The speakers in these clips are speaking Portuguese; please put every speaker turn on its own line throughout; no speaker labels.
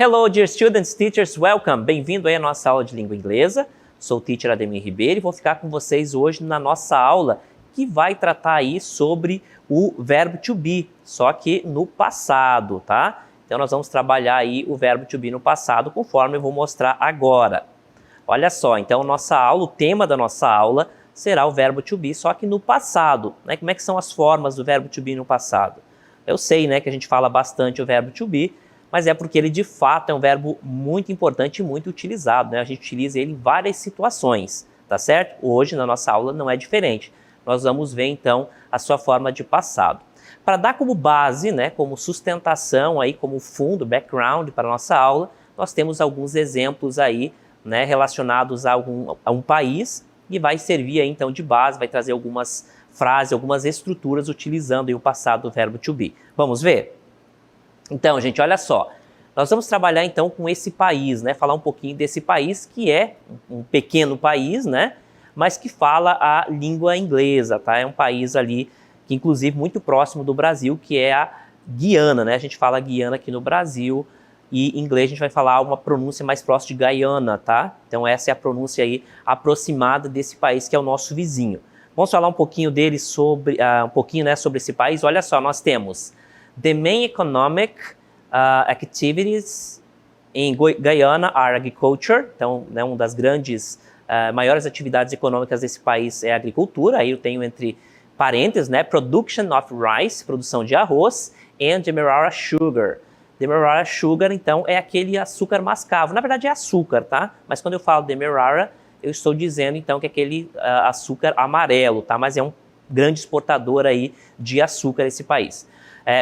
Hello, dear students, teachers, welcome! Bem-vindo aí à nossa aula de língua inglesa. Sou o teacher Ademir Ribeiro e vou ficar com vocês hoje na nossa aula que vai tratar aí sobre o verbo to be, só que no passado, tá? Então nós vamos trabalhar aí o verbo to be no passado conforme eu vou mostrar agora. Olha só, então nossa aula, o tema da nossa aula será o verbo to be, só que no passado, né? Como é que são as formas do verbo to be no passado? Eu sei, né, que a gente fala bastante o verbo to be, mas é porque ele de fato é um verbo muito importante e muito utilizado, né? A gente utiliza ele em várias situações, tá certo? Hoje na nossa aula não é diferente. Nós vamos ver então a sua forma de passado. Para dar como base, né, como sustentação aí, como fundo, background para a nossa aula, nós temos alguns exemplos aí, né, relacionados a um país e vai servir aí então de base, vai trazer algumas frases, algumas estruturas utilizando aí o passado do verbo to be. Vamos ver? Então, gente, olha só, nós vamos trabalhar então com esse país, né, falar um pouquinho desse país que é um pequeno país, né, mas que fala a língua inglesa, tá? É um país ali que inclusive muito próximo do Brasil, que é a Guiana, né? A gente fala Guiana aqui no Brasil e em inglês a gente vai falar uma pronúncia mais próxima de Guyana, tá? Então essa é a pronúncia aí aproximada desse país que é o nosso vizinho. Vamos falar um pouquinho dele sobre, né, sobre esse país. Olha só, nós temos the main economic activities in Guyana are agriculture. Então, né, uma das grandes, maiores atividades econômicas desse país é a agricultura. Aí eu tenho entre parênteses, né, production of rice, produção de arroz, and demerara sugar. Demerara sugar, então, é aquele açúcar mascavo. Na verdade, é açúcar, tá? Mas quando eu falo demerara, eu estou dizendo, então, que é aquele açúcar amarelo, tá? Mas é um grande exportador aí de açúcar esse país.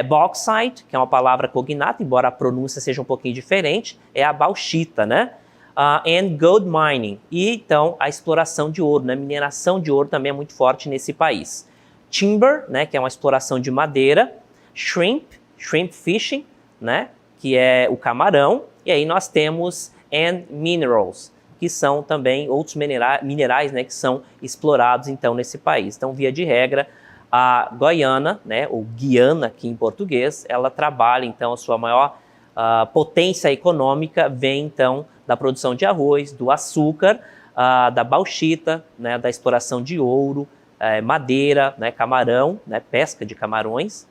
Bauxite, que é uma palavra cognata, embora a pronúncia seja um pouquinho diferente, é a bauxita, né? And gold mining, e então a exploração de ouro, né? Mineração de ouro também é muito forte nesse país. Timber, né? Que é uma exploração de madeira. Shrimp fishing, né? Que é o camarão. E aí nós temos and minerals, que são também outros minerais, né? Que são explorados então nesse país. Então, via de regra, a Guiana, né, ou Guiana aqui em português, ela trabalha, então, a sua maior potência econômica vem, então, da produção de arroz, do açúcar, da bauxita, né, da exploração de ouro, madeira, né, camarão, né, pesca de camarões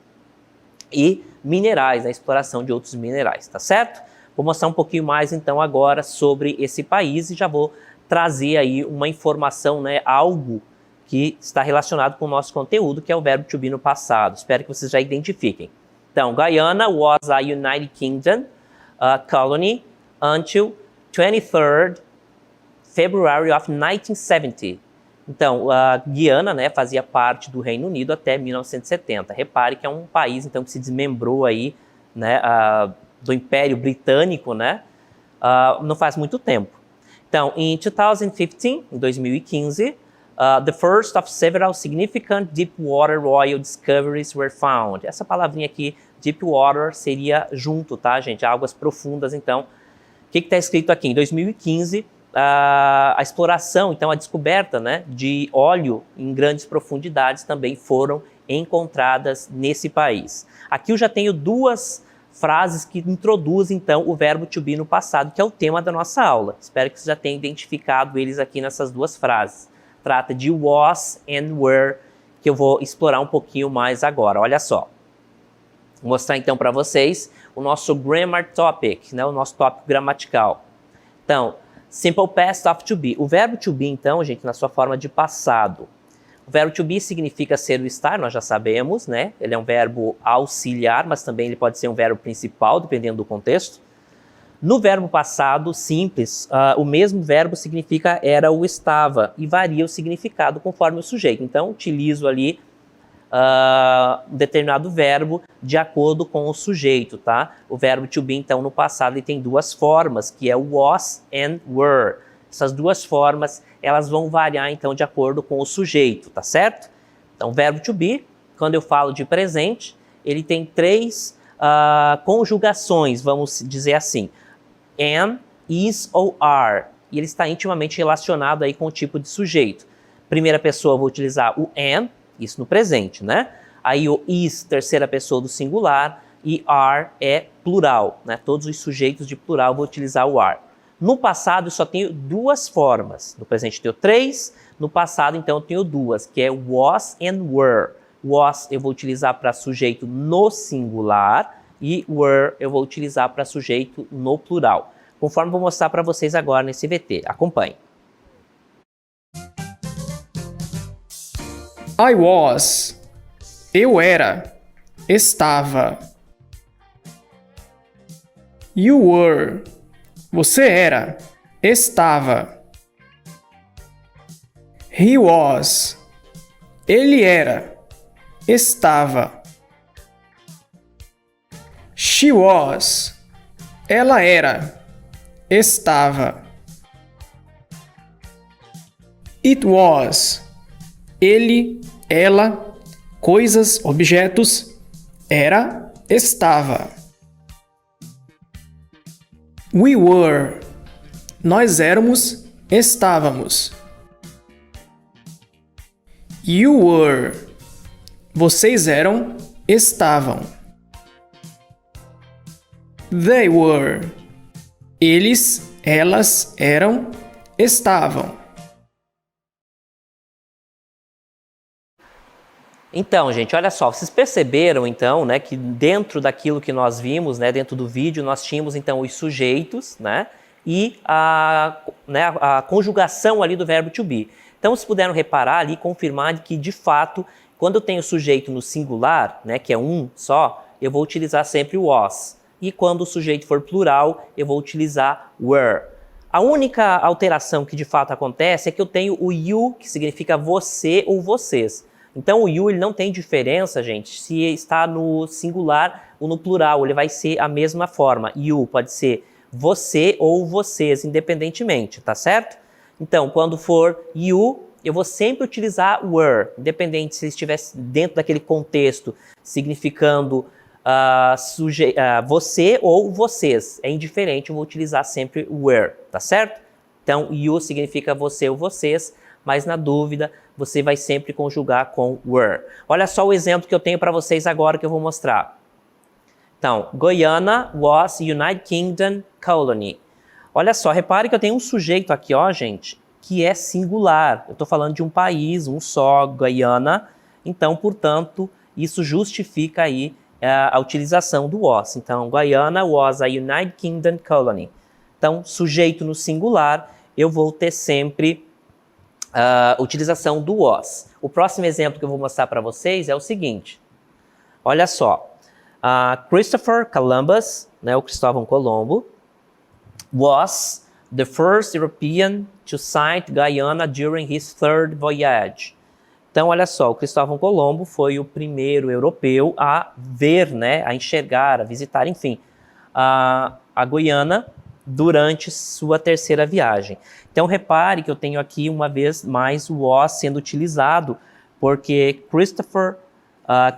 e minerais, né, exploração de outros minerais, tá certo? Vou mostrar um pouquinho mais, então, agora sobre esse país e já vou trazer aí uma informação, né, algo que está relacionado com o nosso conteúdo, que é o verbo to be no passado. Espero que vocês já identifiquem. Então, Guyana was a United Kingdom colony until 23rd February of 1970. Então, a Guiana, né, fazia parte do Reino Unido até 1970. Repare que é um país, então, que se desmembrou aí, né, do Império Britânico, né, não faz muito tempo. Então, em 2015, em 2015, the first of several significant deep water oil discoveries were found. Essa palavrinha aqui, deep water, seria junto, tá, gente? Águas profundas, então. O que está escrito aqui? Em 2015, a exploração, então a descoberta, né, de óleo em grandes profundidades também foram encontradas nesse país. Aqui eu já tenho duas frases que introduzem, então, o verbo to be no passado, que é o tema da nossa aula. Espero que você já tenha identificado eles aqui nessas duas frases. Trata de was and were, que eu vou explorar um pouquinho mais agora. Olha só. Vou mostrar então para vocês o nosso grammar topic, né, o nosso tópico gramatical. Então, simple past of to be. O verbo to be, então, gente, na sua forma de passado. O verbo to be significa ser ou estar, nós já sabemos, né? Ele é um verbo auxiliar, mas também ele pode ser um verbo principal, dependendo do contexto. No verbo passado simples, o mesmo verbo significa era ou estava e varia o significado conforme o sujeito. Então, utilizo ali um determinado verbo de acordo com o sujeito, tá? O verbo to be, então, no passado, ele tem duas formas, que é o was and were. Essas duas formas, elas vão variar, então, de acordo com o sujeito, tá certo? Então, o verbo to be, quando eu falo de presente, ele tem três conjugações, vamos dizer assim. Am, is ou are. E ele está intimamente relacionado aí com o tipo de sujeito. Primeira pessoa, eu vou utilizar o am, isso no presente, né? Aí o is, terceira pessoa do singular, e are é plural, né? Todos os sujeitos de plural vou utilizar o are. No passado eu só tenho duas formas, no presente eu tenho 3, no passado então eu tenho 2, que é was and were. Was eu vou utilizar para sujeito no singular e were eu vou utilizar para sujeito no plural. Conforme vou mostrar para vocês agora nesse VT. Acompanhe.
I was. Eu era. Estava. You were. Você era. Estava. He was. Ele era. Estava. She was. Ela era. Estava. It was. Ele, ela, coisas, objetos, era, estava. We were. Nós éramos, estávamos. You were. Vocês eram, estavam. They were. Eles, elas eram, estavam.
Então, gente, olha só, vocês perceberam, então, né, que dentro daquilo que nós vimos, né, dentro do vídeo, nós tínhamos, então, os sujeitos, né, e a conjugação ali do verbo to be. Então, vocês puderam reparar ali, confirmar que, de fato, quando eu tenho o sujeito no singular, né, que é um só, eu vou utilizar sempre o was. E quando o sujeito for plural, eu vou utilizar were. A única alteração que, de fato, acontece é que eu tenho o you, que significa você ou vocês. Então o you ele não tem diferença, gente, se está no singular ou no plural, ele vai ser a mesma forma. You pode ser você ou vocês, independentemente, tá certo? Então, quando for you, eu vou sempre utilizar were, independente se ele estivesse dentro daquele contexto, significando você ou vocês. É indiferente, eu vou utilizar sempre were, tá certo? Então, you significa você ou vocês, mas na dúvida, você vai sempre conjugar com were. Olha só o exemplo que eu tenho para vocês agora que eu vou mostrar. Então, Guyana was United Kingdom colony. Olha só, repare que eu tenho um sujeito aqui, ó, gente, que é singular. Eu estou falando de um país, um só, Guyana. Então, portanto, isso justifica aí a utilização do was. Então, Guyana was a United Kingdom colony. Então, sujeito no singular, eu vou ter sempre utilização do was. O próximo exemplo que eu vou mostrar para vocês é o seguinte. Olha só. Christopher Columbus, né, o Cristóvão Colombo, was the first European to sight Guyana during his third voyage. Então, olha só, o Cristóvão Colombo foi o primeiro europeu a ver, né, a enxergar, a visitar, enfim, a Guiana durante sua terceira viagem. Então, repare que eu tenho aqui, uma vez mais, o was sendo utilizado, porque Christopher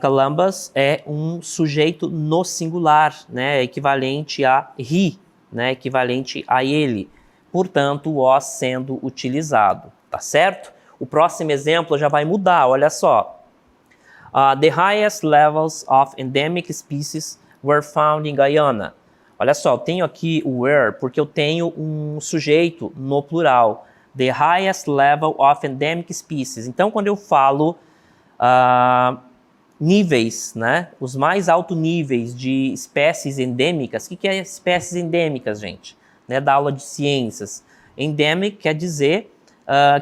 Columbus é um sujeito no singular, né, equivalente a he, né, equivalente a ele. Portanto, o was sendo utilizado, tá certo? O próximo exemplo já vai mudar, olha só. The highest levels of endemic species were found in Guyana. Olha só, eu tenho aqui o were porque eu tenho um sujeito no plural. The highest level of endemic species. Então, quando eu falo níveis, né? Os mais altos níveis de espécies endêmicas. O que é espécies endêmicas, gente? Né, da aula de ciências. Endemic quer dizer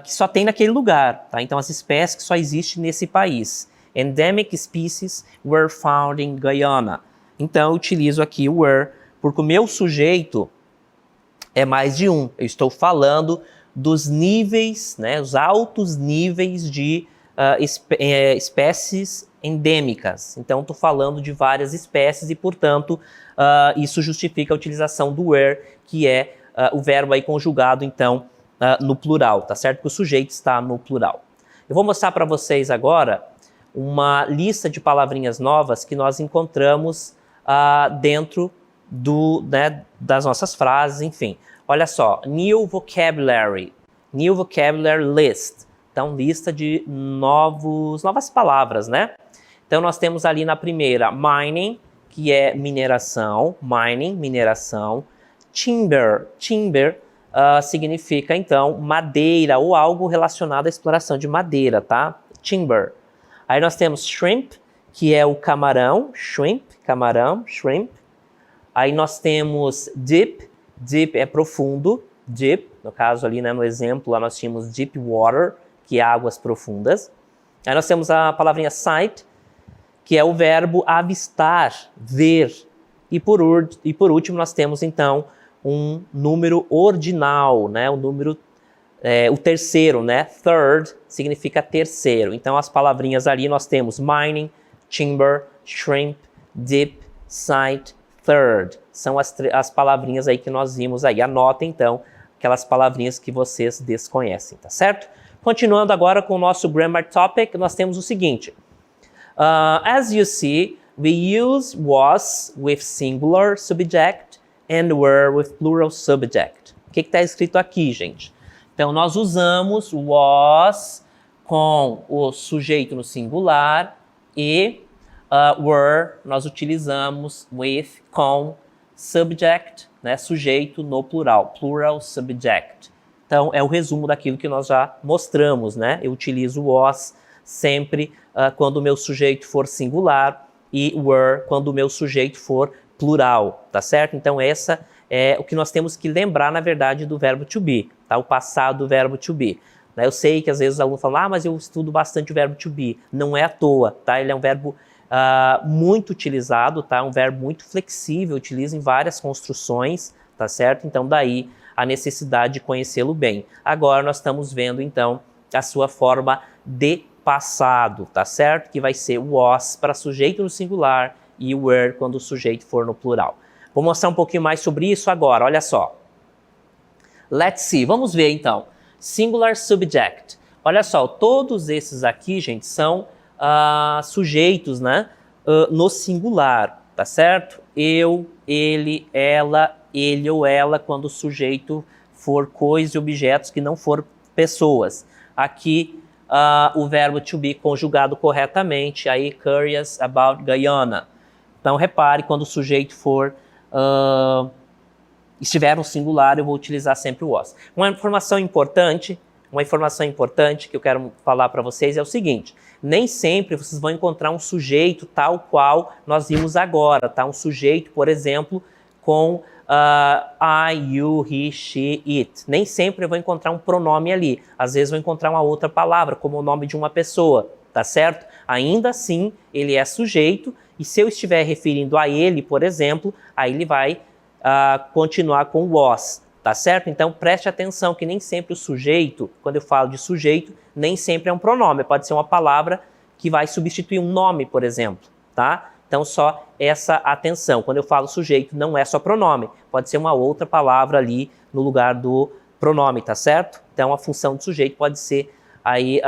que só tem naquele lugar. Tá? Então, as espécies que só existem nesse país. Endemic species were found in Guyana. Então, eu utilizo aqui o were, porque o meu sujeito é mais de um. Eu estou falando dos níveis, né, os altos níveis de espécies endêmicas. Então, estou falando de várias espécies e, portanto, isso justifica a utilização do were, que é o verbo aí conjugado, então, no plural, tá certo? Porque o sujeito está no plural. Eu vou mostrar para vocês agora uma lista de palavrinhas novas que nós encontramos dentro das nossas frases, enfim. Olha só, new vocabulary list. Então, lista de novas palavras, né? Então, nós temos ali na primeira, mining, que é mineração, mining, mineração. Timber significa, então, madeira ou algo relacionado à exploração de madeira, tá? Timber. Aí nós temos shrimp, que é o camarão, camarão, shrimp. Aí nós temos deep é profundo, deep, no caso ali, né, no exemplo, lá nós tínhamos deep water, que é águas profundas. Aí nós temos a palavrinha sight, que é o verbo avistar, ver. E por último nós temos, então, um número ordinal, né, o terceiro, né, third significa terceiro. Então as palavrinhas ali nós temos mining, timber, shrimp, deep, sight, third. São as palavrinhas aí que nós vimos aí. Anota então aquelas palavrinhas que vocês desconhecem, tá certo? Continuando agora com o nosso grammar topic, nós temos o seguinte. As you see, we use was with singular subject and were with plural subject. O que está escrito aqui, gente? Então, nós usamos was com o sujeito no singular e were nós utilizamos with com subject, né, sujeito no plural, plural subject. Então, é o resumo daquilo que nós já mostramos, né? Eu utilizo was sempre quando o meu sujeito for singular e were quando o meu sujeito for plural, tá certo? Então, essa é o que nós temos que lembrar, na verdade, do verbo to be, tá? O passado do verbo to be. Eu sei que às vezes os alunos falam, mas eu estudo bastante o verbo to be. Não é à toa, tá? Ele é um verbo muito utilizado, tá? Um verbo muito flexível, utiliza em várias construções, tá certo? Então, daí a necessidade de conhecê-lo bem. Agora nós estamos vendo, então, a sua forma de passado, tá certo? Que vai ser was para sujeito no singular e were quando o sujeito for no plural. Vou mostrar um pouquinho mais sobre isso agora, olha só. Let's see, vamos ver então. Singular subject. Olha só, todos esses aqui, gente, são sujeitos, né? No singular, tá certo? Eu, ele, ela, ele ou ela, quando o sujeito for coisas e objetos que não for pessoas. Aqui, o verbo to be conjugado corretamente, aí curious about Guyana. Então, repare, quando o sujeito for estiver no singular, eu vou utilizar sempre o was. Uma informação importante que eu quero falar para vocês é o seguinte: nem sempre vocês vão encontrar um sujeito tal qual nós vimos agora, tá? Um sujeito, por exemplo, com I, you, he, she, it. Nem sempre eu vou encontrar um pronome ali. Às vezes eu vou encontrar uma outra palavra, como o nome de uma pessoa, tá certo? Ainda assim, ele é sujeito, e se eu estiver referindo a ele, por exemplo, aí ele vai continuar com was, tá certo? Então preste atenção que nem sempre o sujeito, quando eu falo de sujeito, nem sempre é um pronome, pode ser uma palavra que vai substituir um nome, por exemplo, tá? Então só essa atenção, quando eu falo sujeito, não é só pronome, pode ser uma outra palavra ali no lugar do pronome, tá certo? Então a função do sujeito pode ser aí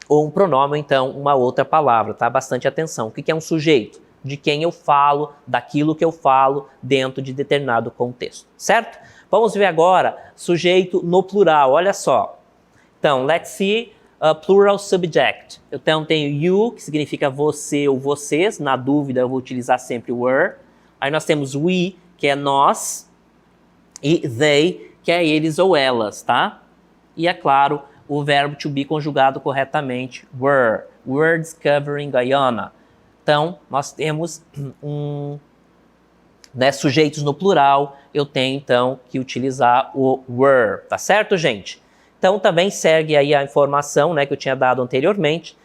ou um pronome, ou então uma outra palavra, tá? Bastante atenção. O que é um sujeito? De quem eu falo, daquilo que eu falo dentro de determinado contexto, certo? Vamos ver agora sujeito no plural, olha só. Então, let's see plural subject. Eu então tenho you, que significa você ou vocês, na dúvida eu vou utilizar sempre were. Aí nós temos we, que é nós, e they, que é eles ou elas, tá? E é claro, o verbo to be conjugado corretamente, were discovering Guyana. Então, nós temos sujeitos no plural, eu tenho, então, que utilizar o were, tá certo, gente? Então, também segue aí a informação, né, que eu tinha dado anteriormente,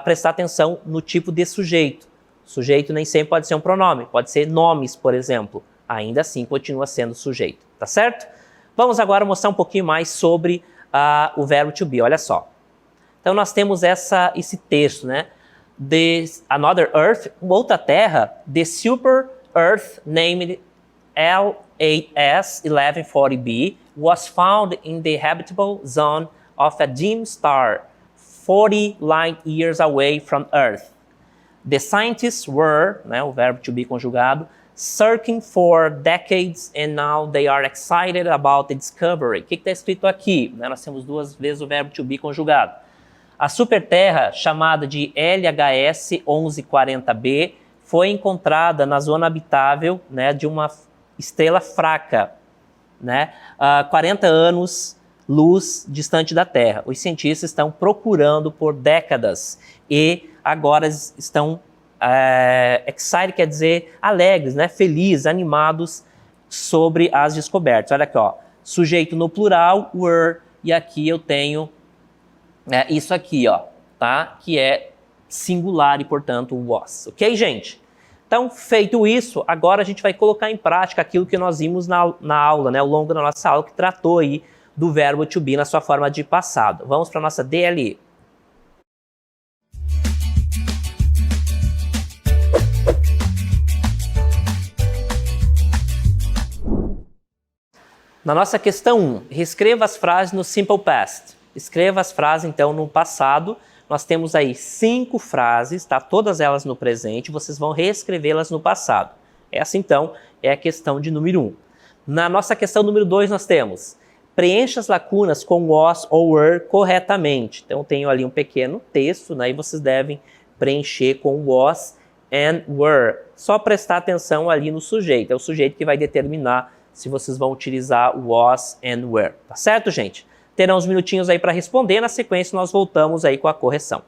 prestar atenção no tipo de sujeito. Sujeito nem sempre pode ser um pronome, pode ser nomes, por exemplo. Ainda assim, continua sendo sujeito, tá certo? Vamos agora mostrar um pouquinho mais sobre o verbo to be, olha só. Então, nós temos esse texto, né? Another Earth, outra Terra, the super Earth named L8S1140b was found in the habitable zone of a dim star 40 light years away from Earth. The scientists were, né, o verbo to be conjugado, searching for decades and now they are excited about the discovery. O que está escrito aqui? Nós temos duas vezes o verbo to be conjugado. A superterra, chamada de LHS 1140b, foi encontrada na zona habitável, né, de uma estrela fraca, né, 40 anos luz distante da Terra. Os cientistas estão procurando por décadas e agora estão excited, quer dizer alegres, né, felizes, animados sobre as descobertas. Olha aqui, ó, sujeito no plural, were, e aqui eu tenho isso aqui, ó, tá? Que é singular e, portanto, was. Ok, gente? Então, feito isso, agora a gente vai colocar em prática aquilo que nós vimos na aula, né, ao longo da nossa aula, que tratou aí do verbo to be na sua forma de passado. Vamos para a nossa DLE. Na nossa questão 1, reescreva as frases no Simple Past. Escreva as frases, então, no passado. Nós temos aí 5 frases, tá? Todas elas no presente, vocês vão reescrevê-las no passado. Essa, então, é a questão de número 1. Na nossa questão número 2, nós temos preencha as lacunas com was ou were corretamente. Então, eu tenho ali um pequeno texto, né? E vocês devem preencher com was and were. Só prestar atenção ali no sujeito. É o sujeito que vai determinar se vocês vão utilizar was and were. Tá certo, gente? Terão uns minutinhos aí para responder. Na sequência, nós voltamos aí com a correção.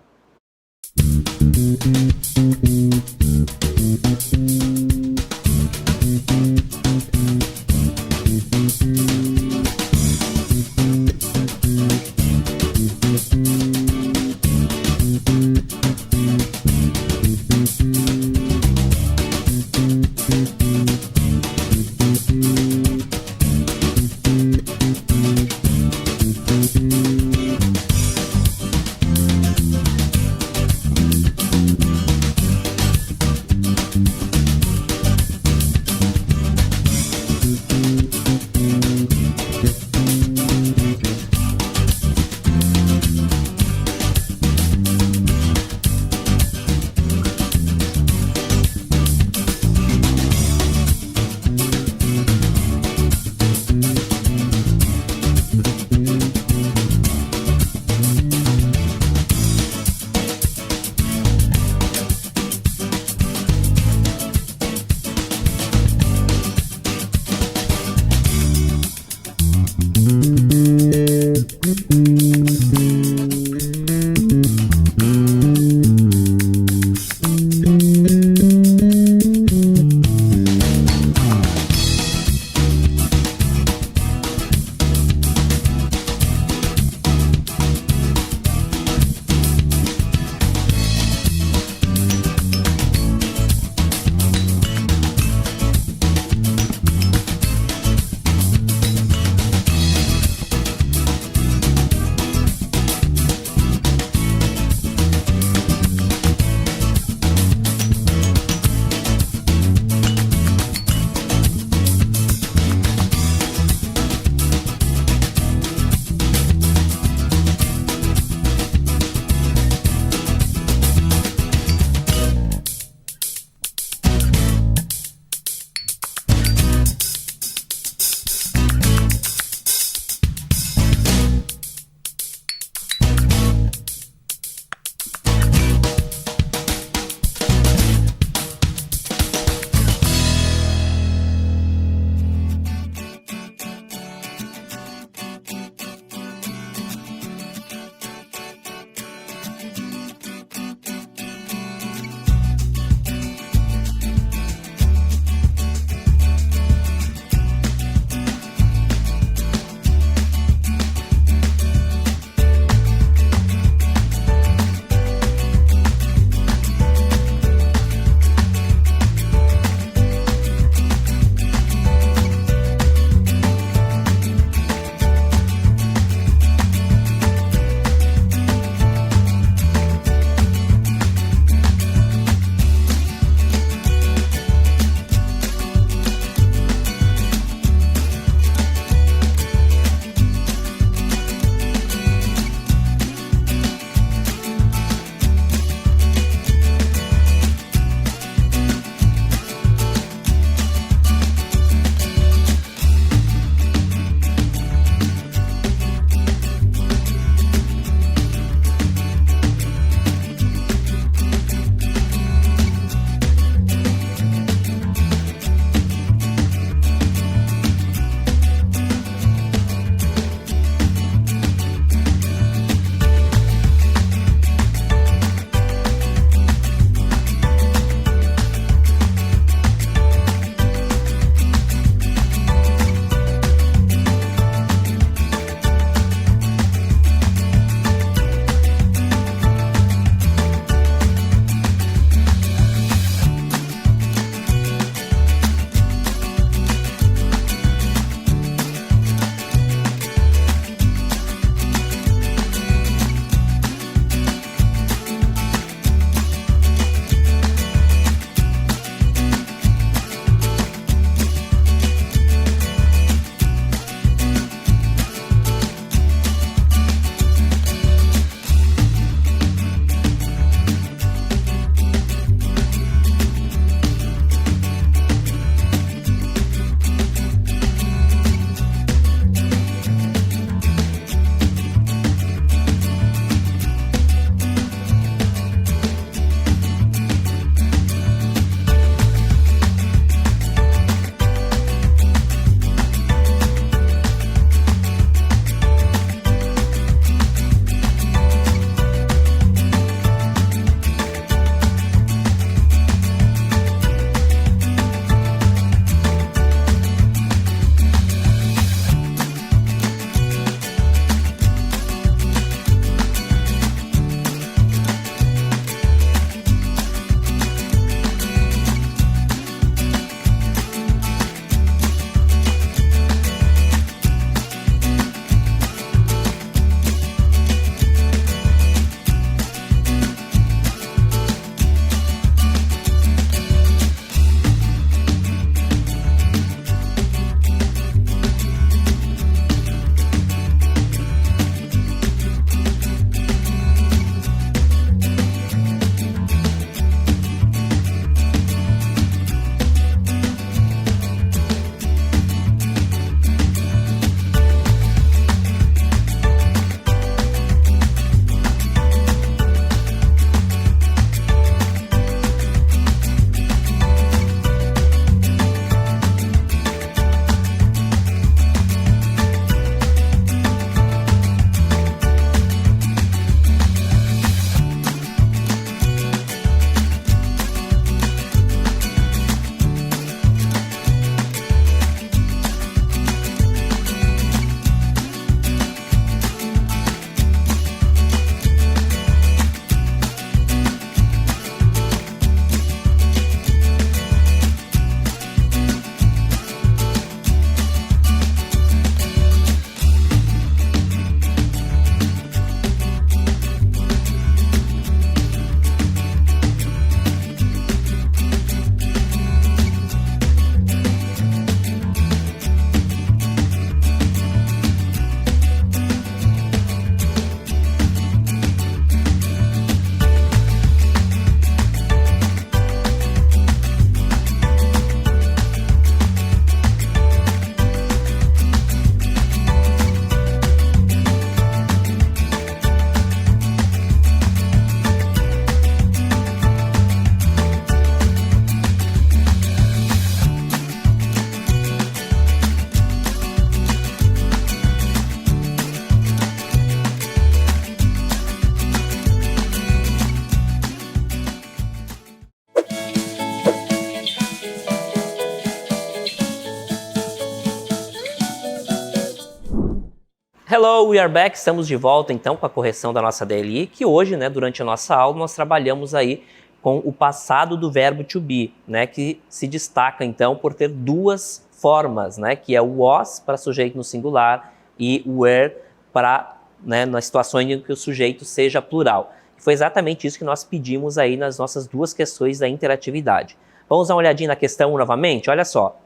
Hello, we are back. Estamos de volta então com a correção da nossa DLI, que hoje, né, durante a nossa aula, nós trabalhamos aí com o passado do verbo to be, né, que se destaca então por ter duas formas, né, que é o was para sujeito no singular e o were para, né, nas situações em que o sujeito seja plural. Foi exatamente isso que nós pedimos aí nas nossas duas questões da interatividade. Vamos dar uma olhadinha na questão 1 novamente? Olha só.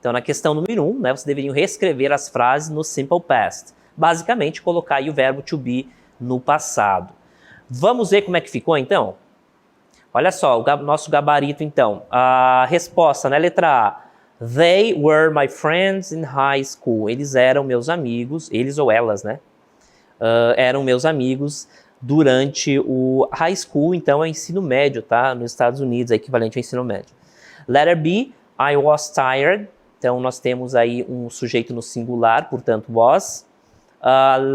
Então, na questão número 1, né, vocês deveriam reescrever as frases no simple past. Basicamente, colocar aí o verbo to be no passado. Vamos ver como é que ficou, então? Olha só, o nosso gabarito, então. A resposta, né, letra A. They were my friends in high school. Eles eram meus amigos, eles ou elas, né? Eram meus amigos durante o high school, então é ensino médio, tá? Nos Estados Unidos, é equivalente ao ensino médio. Letter B. I was tired. Então, nós temos aí um sujeito no singular, portanto, was.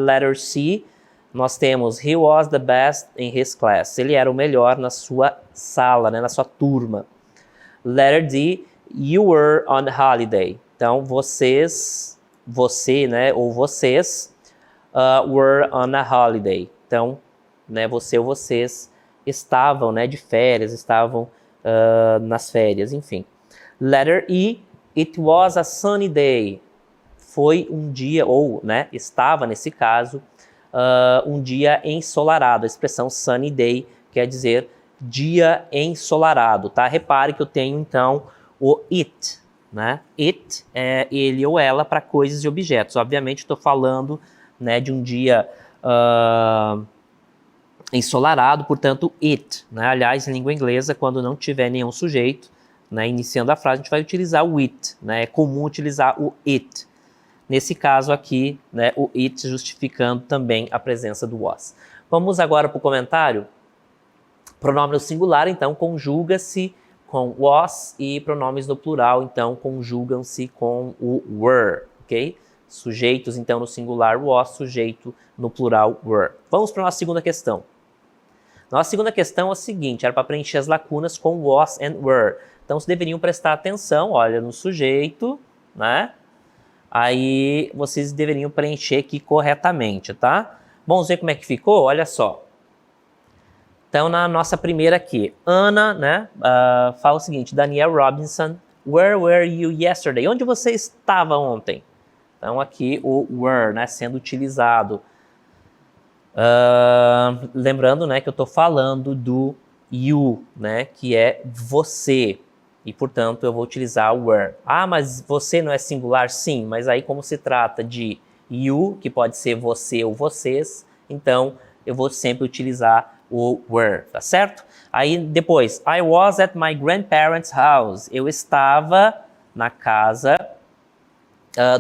Letter C, nós temos he was the best in his class. Ele era o melhor na sua sala, né, na sua turma. Letter D, you were on holiday. Então, vocês, você, né, ou vocês were on a holiday. Então, né, você ou vocês estavam, né, de férias, estavam nas férias, enfim. Letter E, it was a sunny day. Foi um dia, ou, né, estava nesse caso, um dia ensolarado. A expressão sunny day quer dizer dia ensolarado, tá? Repare que eu tenho, então, o it, né? It é ele ou ela para coisas e objetos. Obviamente, estou falando, né, de um dia ensolarado, portanto, it, né? Aliás, em língua inglesa, quando não tiver nenhum sujeito, né, iniciando a frase, a gente vai utilizar o it, né? É comum utilizar o it. Nesse caso aqui, né, o it justificando também a presença do was. Vamos agora para o comentário. Pronome no singular, então, conjuga-se com was, e pronomes no plural, então, conjugam-se com o were, ok? Sujeitos, então, no singular, was, sujeito no plural, were. Vamos para a nossa segunda questão. Nossa segunda questão é a seguinte, era para preencher as lacunas com was and were. Então, vocês deveriam prestar atenção, olha, no sujeito, né? Aí, vocês deveriam preencher aqui corretamente, tá? Vamos ver como é que ficou? Olha só. Então, na nossa primeira aqui, Ana, né, fala o seguinte, Daniel Robinson, where were you yesterday? Onde você estava ontem? Então, aqui o were, né, sendo utilizado. Lembrando, né, que eu estou falando do you, né, que é você. E, portanto, eu vou utilizar o were. Ah, mas você não é singular? Sim, mas aí como se trata de you, que pode ser você ou vocês, então eu vou sempre utilizar o were, tá certo? Aí depois, I was at my grandparents' house. Eu estava na casa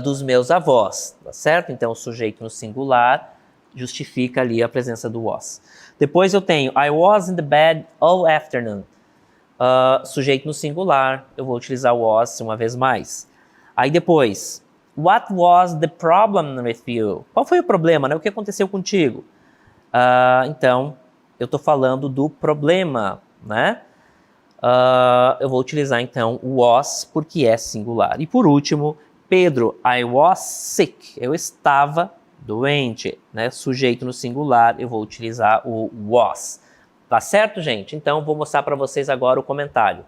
dos meus avós, tá certo? Então o sujeito no singular justifica ali a presença do was. Depois eu tenho, I was in the bed all afternoon. Sujeito no singular, eu vou utilizar o was uma vez mais. Aí depois, what was the problem with you? Qual foi o problema, né? O que aconteceu contigo? Então, eu estou falando do problema, né? Eu vou utilizar então o was porque é singular. E por último, Pedro, I was sick. Eu estava doente, né? Sujeito no singular, eu vou utilizar o was. Tá certo, gente? Então, vou mostrar para vocês agora o comentário.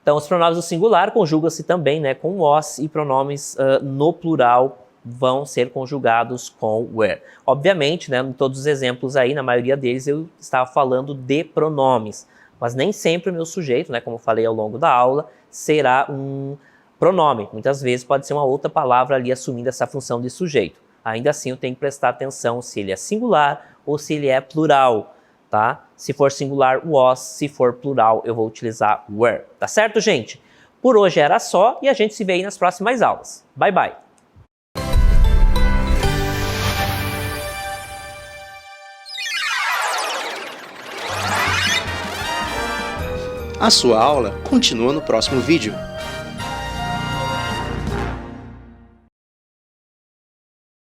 Então, os pronomes do singular conjugam-se também, né, com was, e pronomes no plural vão ser conjugados com were. Obviamente, né, em todos os exemplos aí, na maioria deles, eu estava falando de pronomes, mas nem sempre o meu sujeito, né, como eu falei ao longo da aula, será um pronome. Muitas vezes pode ser uma outra palavra ali assumindo essa função de sujeito. Ainda assim, eu tenho que prestar atenção se ele é singular ou se ele é plural. Tá? Se for singular, was, se for plural, eu vou utilizar were. Tá certo, gente? Por hoje era só e a gente se vê aí nas próximas aulas. Bye, bye!
A sua aula continua no próximo vídeo.